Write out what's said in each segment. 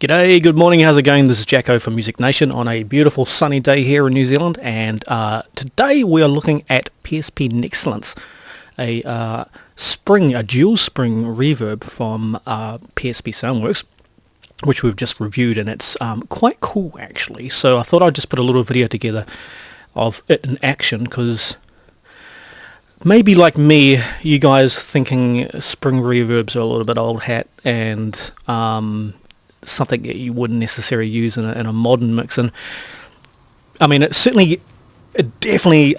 G'day, good morning, how's it going? This is Jacko from Music Nation on a beautiful sunny day here in New Zealand, and today we are looking at PSP Nexcellence, a dual spring reverb from PSP Soundworks, which we've just reviewed, and it's quite cool actually. So I thought I'd just put a little video together of it in action, because maybe like me, you guys thinking spring reverbs are a little bit old hat and something that you wouldn't necessarily use in a modern mix. And I mean, it definitely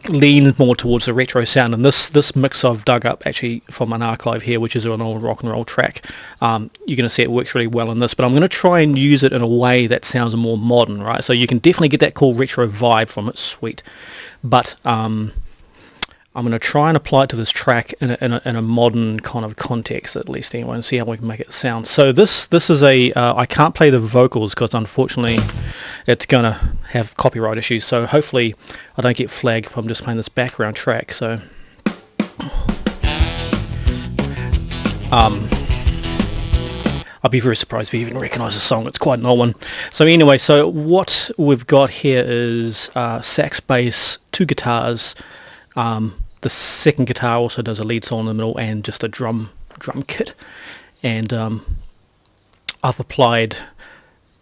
leans more towards the retro sound, and this mix I've dug up actually from an archive here, which is an old rock and roll track. You're going to see it works really well in this, but I'm going to try and use it in a way that sounds more modern, right? So you can definitely get that cool retro vibe from it, sweet, but I'm going to try and apply it to this track in a modern kind of context, at least anyway, and see how we can make it sound. So this is I can't play the vocals because unfortunately it's going to have copyright issues, so hopefully I don't get flagged if I'm just playing this background track. So I'll be very surprised if you even recognise the song. It's quite an old one. So anyway, so what we've got here is sax, bass, two guitars. The second guitar also does a lead solo in the middle, and just a drum kit. And I've applied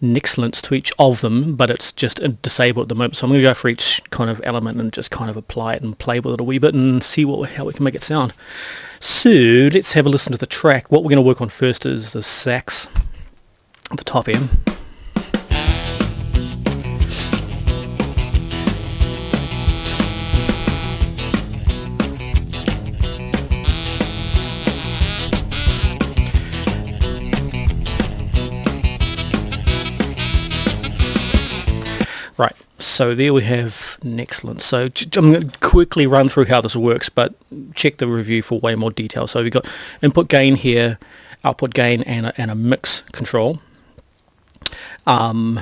Nexcellence to each of them, but it's just disabled at the moment. So I'm going to go for each kind of element and just kind of apply it and play with it a wee bit and see how we can make it sound. So let's have a listen to the track. What we're going to work on first is the sax at the top end. Right, so there we have Nexcellence. So I'm going to quickly run through how this works, but check the review for way more detail. So we've got input gain here, output gain, and a mix control. Delays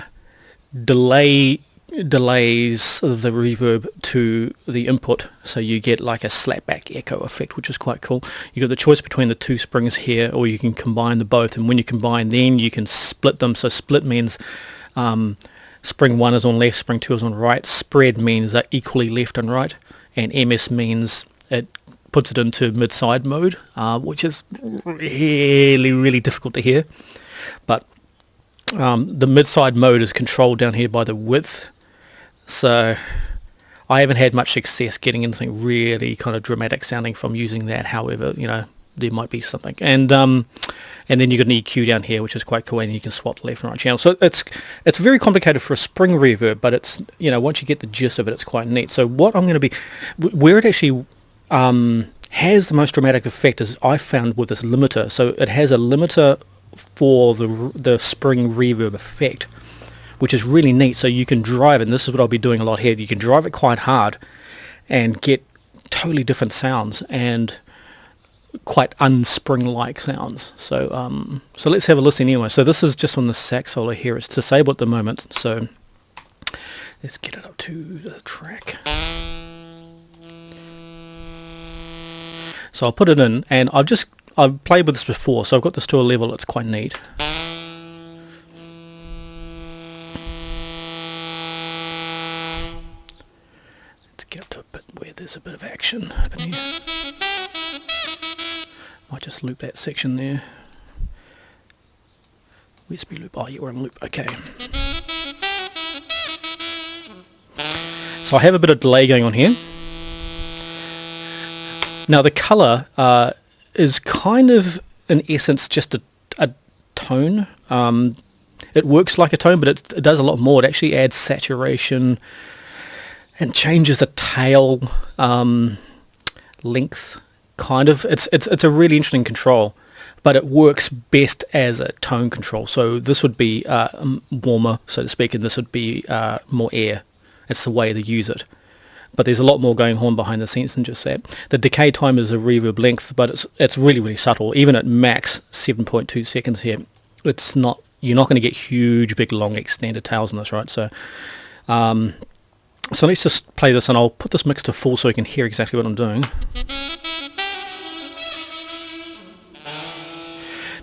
the reverb to the input, so you get like a slapback echo effect, which is quite cool. You've got the choice between the two springs here, or you can combine the both, and when you combine, then you can split them. So split means spring 1 is on left, spring 2 is on right. Spread means they're equally left and right, and MS means it puts it into mid-side mode, which is really difficult to hear. But the mid-side mode is controlled down here by the width, so I haven't had much success getting anything really kind of dramatic sounding from using that. However, you know, there might be something. And then you've got an EQ down here, which is quite cool, and you can swap the left and right channel. So it's very complicated for a spring reverb, but it's, you know, once you get the gist of it, it's quite neat. So what I'm going to be, where it actually has the most dramatic effect is I found with this limiter. So it has a limiter for the spring reverb effect, which is really neat. So you can drive, and this is what I'll be doing a lot here, you can drive it quite hard and get totally different sounds and quite unspring-like sounds. So so let's have a listen anyway. So this is just on the sax solo here. It's disabled at the moment, so let's get it up to the track. So I'll put it in, and I've played with this before, so I've got this to a level that's quite neat. Let's get up to a bit where there's a bit of action happening. Might just loop that section there. USB loop. Oh, yeah, we're on loop. Okay. So I have a bit of delay going on here. Now the colour is kind of, in essence, just a tone. It works like a tone, but it does a lot more. It actually adds saturation and changes the tail length. Kind of, it's a really interesting control, but it works best as a tone control. So this would be warmer, so to speak, and this would be more air. It's the way they use it. But there's a lot more going on behind the scenes than just that. The decay time is a reverb length, but it's really subtle. Even at max 7.2 seconds here, it's not, you're not going to get huge, big, long, extended tails on this, right? So so let's just play this, and I'll put this mix to full so you can hear exactly what I'm doing.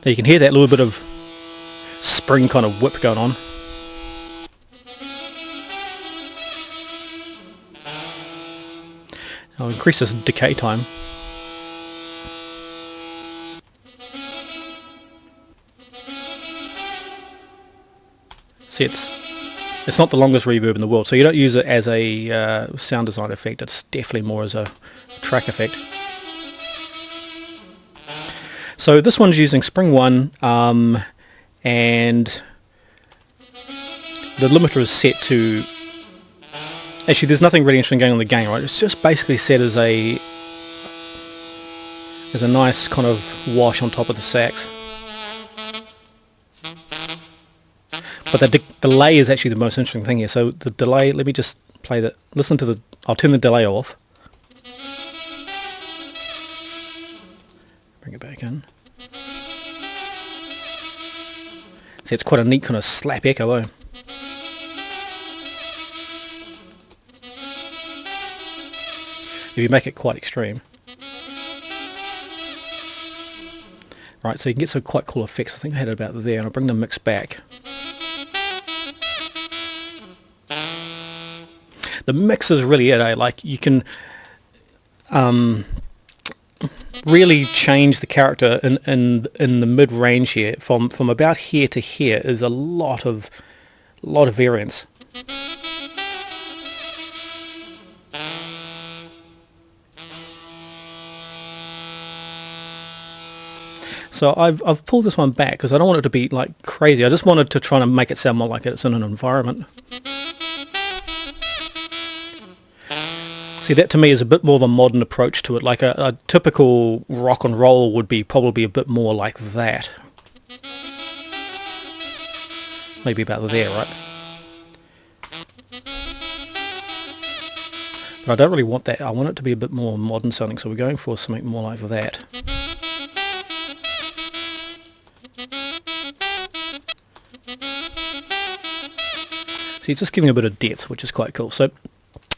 Now you can hear that little bit of spring kind of whip going on. I'll increase this decay time. See, it's not the longest reverb in the world, so you don't use it as a sound design effect. It's definitely more as a track effect. So this one's using Spring 1, and the limiter is set to... Actually, there's nothing really interesting going on in the gain, right? It's just basically set as a nice kind of wash on top of the sax. But the delay is actually the most interesting thing here. So the delay, let me just play that. Listen to the... I'll turn the delay off. Bring it back in. See, it's quite a neat kind of slap echo, eh? If you make it quite extreme. Right, so you can get some quite cool effects. I think I had it about there, and I'll bring the mix back. The mix is really it, eh? Like, you can really change the character in the mid-range here. From about here to here is a lot of variance. So I've pulled this one back because I don't want it to be like crazy. I just wanted to try to make it sound more like it's in an environment. See, that to me is a bit more of a modern approach to it. Like a typical rock and roll would be probably a bit more like that. Maybe about there, right? But I don't really want that. I want it to be a bit more modern sounding, so we're going for something more like that. So you're just giving a bit of depth, which is quite cool. So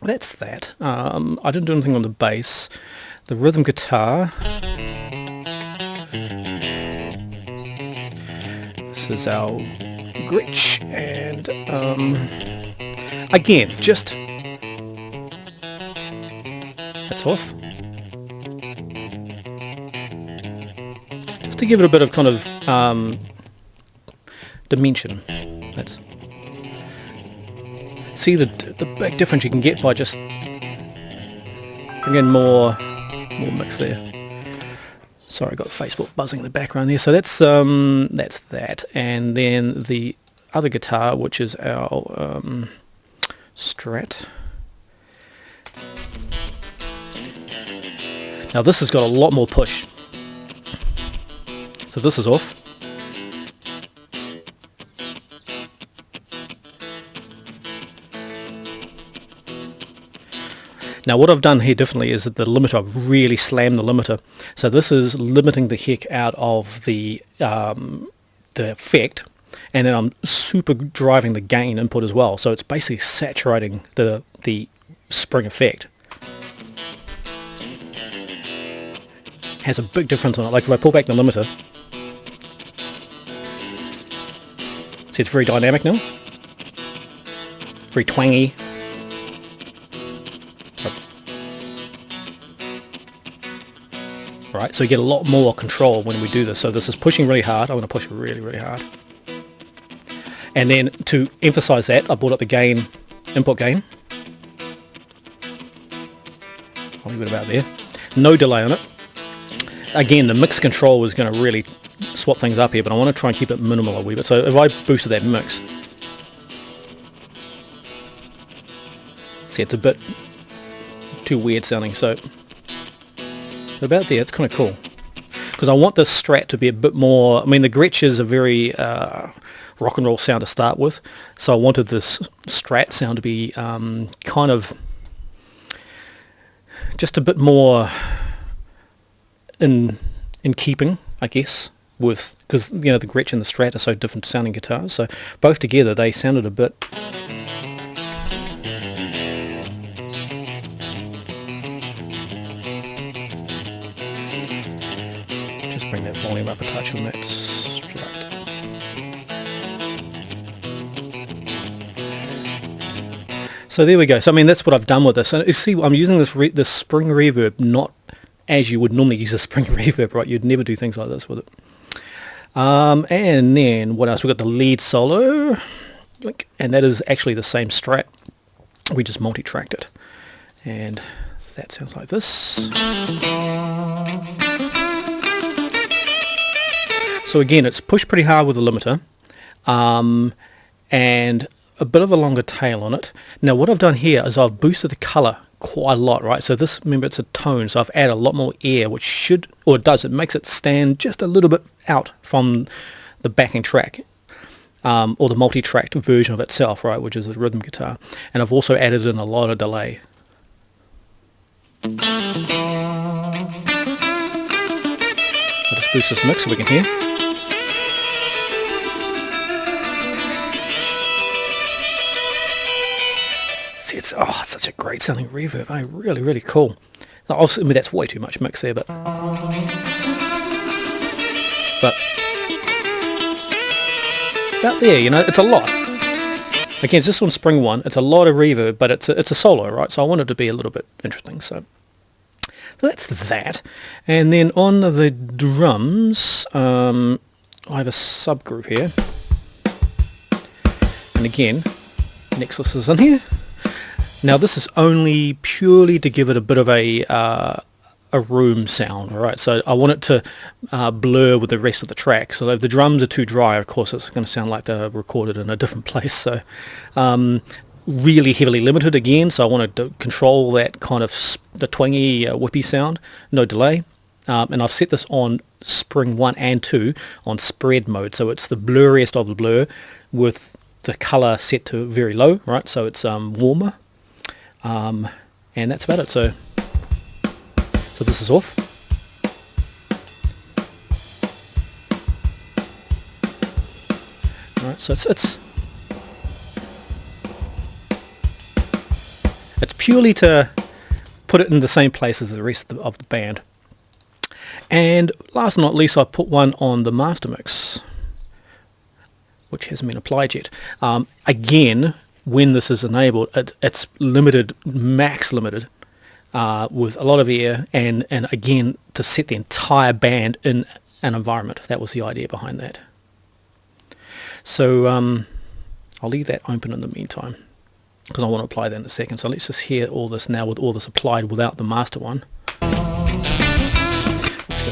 that's that. I didn't do anything on the bass. The rhythm guitar. This is our glitch, and again, just that's off. Just to give it a bit of kind of dimension. That's. See the big difference you can get by just bringing in more mix there. Sorry, I got Facebook buzzing in the background there. So that's that, and then the other guitar, which is our Strat. Now this has got a lot more push. So this is off. Now what I've done here differently is that the limiter, I've really slammed the limiter. So this is limiting the heck out of the effect, and then I'm super driving the gain input as well. So it's basically saturating the spring effect. Has a big difference on it. Like if I pull back the limiter, see it's very dynamic now, very twangy. Right, so you get a lot more control when we do this. So this is pushing really hard. I want to push really, really hard. And then to emphasize that, I brought up the gain, input gain. I'll leave it about there. No delay on it. Again, the mix control is going to really swap things up here, but I want to try and keep it minimal a wee bit. So if I boosted that mix, see, it's a bit too weird sounding. So about there, it's kind of cool, because I want this Strat to be a bit more. I mean, the Gretsch is a very rock and roll sound to start with, so I wanted this Strat sound to be kind of just a bit more in keeping, I guess, with, because you know the Gretsch and the Strat are so different sounding guitars. So both together they sounded a bit. Bring that volume up a touch on that Strat. So there we go. So I mean, that's what I've done with this. And you see, I'm using this spring reverb not as you would normally use a spring reverb, right? You'd never do things like this with it. And then what else? We've got the lead solo, and that is actually the same strat. We just multi-tracked it, and that sounds like this. So again, it's pushed pretty hard with the limiter, and a bit of a longer tail on it. Now what I've done here is I've boosted the color quite a lot, right? So this, remember, it's a tone, so I've added a lot more air, which should, or it does, it makes it stand just a little bit out from the backing track, or the multi-tracked version of itself, right, which is a rhythm guitar. And I've also added in a lot of delay. I'll just boost this mix so we can hear. See, it's such a great sounding reverb. Really, really cool. Now, obviously, I mean, that's way too much mix there, but out there, you know, it's a lot. Again, it's just on Spring 1. It's a lot of reverb, but it's a solo, right? So I want it to be a little bit interesting. So that's that. And then on the drums, I have a subgroup here. And again, Nexcellence is in here. Now this is only purely to give it a bit of a room sound, right? So I want it to blur with the rest of the track. So if the drums are too dry, of course it's going to sound like they're recorded in a different place. So really heavily limited again. So I want to control that kind of the twangy whippy sound, no delay. And I've set this on Spring 1 and 2 on spread mode. So it's the blurriest of the blur with the color set to very low, right? So it's warmer. And that's about it. So this is off. All right, so it's purely to put it in the same place as the rest of the band. And last but not least, I put one on the master mix, which hasn't been applied yet. Again, when this is enabled, it's limited, max limited, with a lot of air, and again to set the entire band in an environment. That was the idea behind that. So I'll leave that open in the meantime because I want to apply that in a second. So let's just hear all this now with all this applied without the master one. Let's go.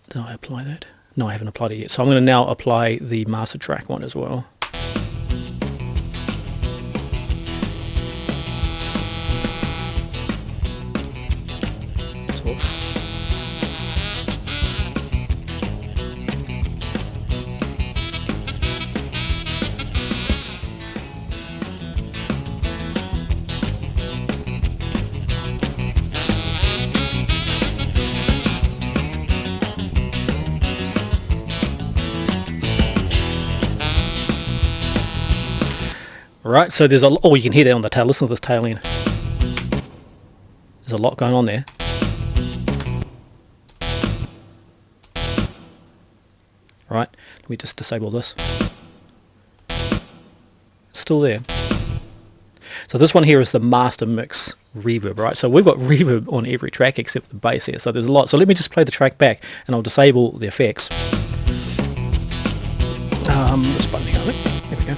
Did I apply that? No, I haven't applied it yet. So I'm going to now apply the master track one as well. It's off. Right, so there's you can hear that on the tail. Listen to this tail end. There's a lot going on there. Right, let me just disable this. Still there. So this one here is the master mix reverb, right? So we've got reverb on every track except for the bass here. So there's a lot. So let me just play the track back and I'll disable the effects. This button here, I think. There we go.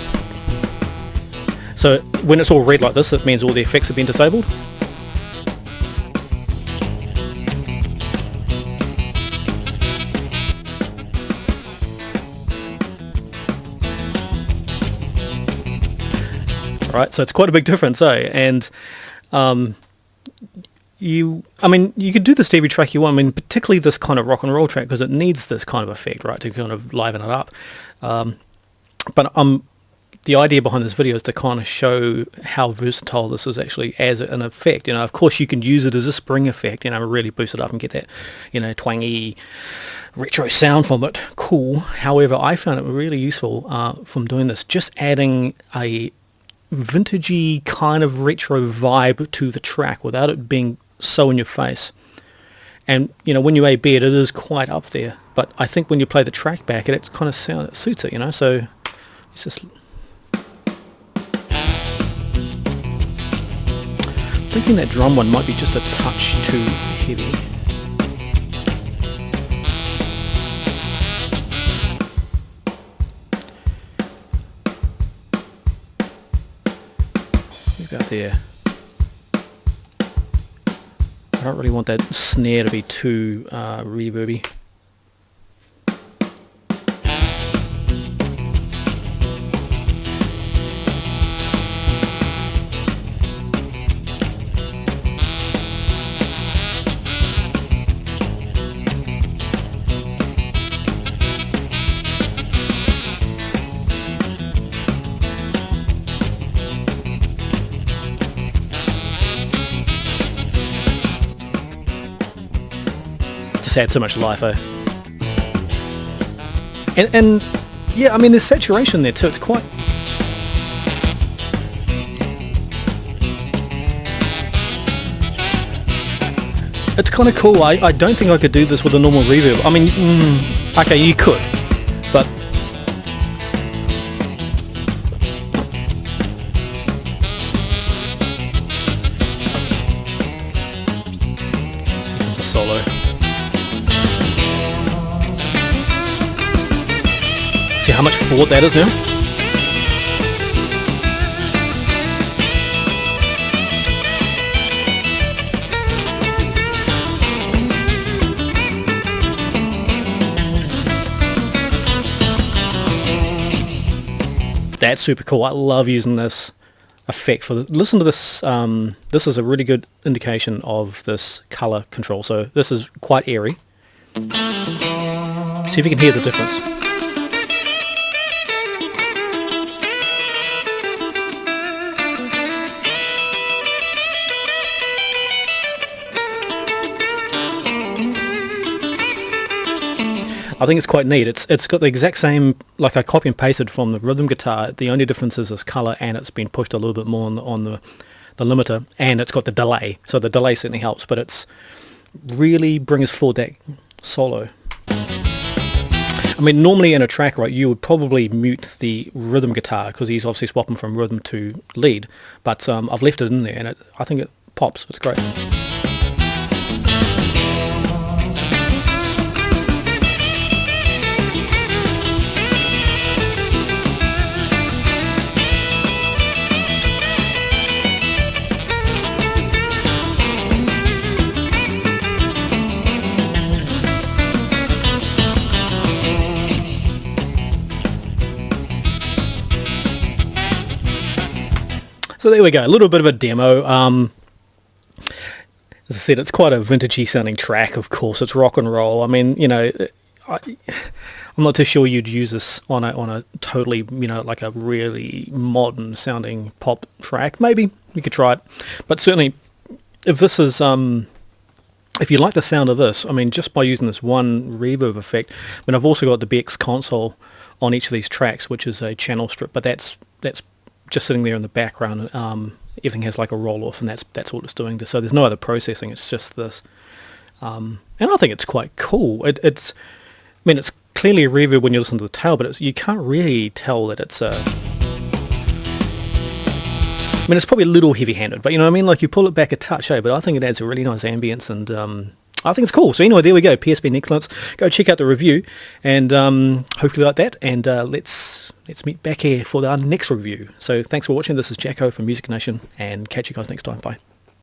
So when it's all red like this, it means all the effects have been disabled. Right, so it's quite a big difference, eh? And you could do this to every track you want. I mean, particularly this kind of rock and roll track because it needs this kind of effect, right, to kind of liven it up. But the idea behind this video is to kind of show how versatile this is actually as an effect. You know, of course you can use it as a spring effect, you know, really boost it up and get that, you know, twangy retro sound from it. Cool. However, I found it really useful from doing this, just adding a vintagey kind of retro vibe to the track without it being so in your face. And when you A-B it, it is quite up there. But I think when you play the track back, it kind of it suits it, So it's just thinking that drum one might be just a touch too heavy. About there. I don't really want that snare to be too reverby. Just add so much life, eh? And yeah, I mean there's saturation there too. It's quite kind of cool. I don't think I could do this with a normal reverb. I mean, okay, you could, but here comes a solo. See how much forward that is now? That's super cool. I love using this effect for listen to this. This is a really good indication of this color control. So this is quite airy. See if you can hear the difference. I think it's quite neat. It's got the exact same, like I copy and pasted from the rhythm guitar. The only difference is this color, and it's been pushed a little bit more on the limiter, and it's got the delay. So the delay certainly helps, but it's really brings forward that solo. I mean, normally in a track, right, you would probably mute the rhythm guitar because he's obviously swapping from rhythm to lead. But I've left it in there, and I think it pops. It's great. So there we go, a little bit of a demo. As I said, it's quite a vintagey sounding track, of course. It's rock and roll. I mean, I'm not too sure you'd use this on a totally, like a really modern sounding pop track. Maybe you could try it. But certainly, if this is, if you like the sound of this, I mean, just by using this one reverb effect, I mean, I've also got the BX console on each of these tracks, which is a channel strip, but that's just sitting there in the background. Everything has like a roll off, and that's all it's doing. So there's no other processing. It's just this, and I think it's quite cool. It's clearly a reverb when you listen to the tail, but you can't really tell that it's a. I mean, it's probably a little heavy-handed, but like you pull it back a touch, but I think it adds a really nice ambience, and I think it's cool. So anyway, there we go, PSP Nexcellence. Go check out the review, and hopefully like that, and let's meet back here for our next review. So thanks for watching. This is Jacko from Music Nation, and catch you guys next time. Bye.